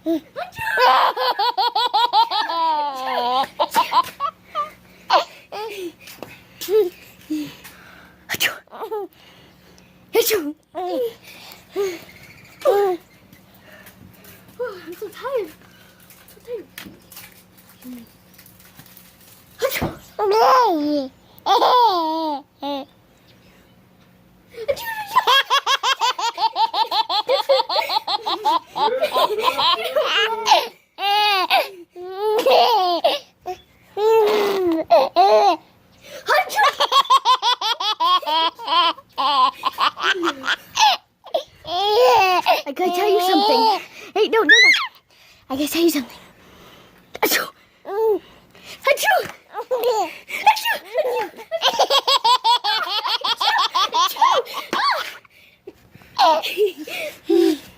I'm so tired. I gotta tell you something. Hey, no. I gotta tell you something. Achoo! Achoo! Achoo! Achoo!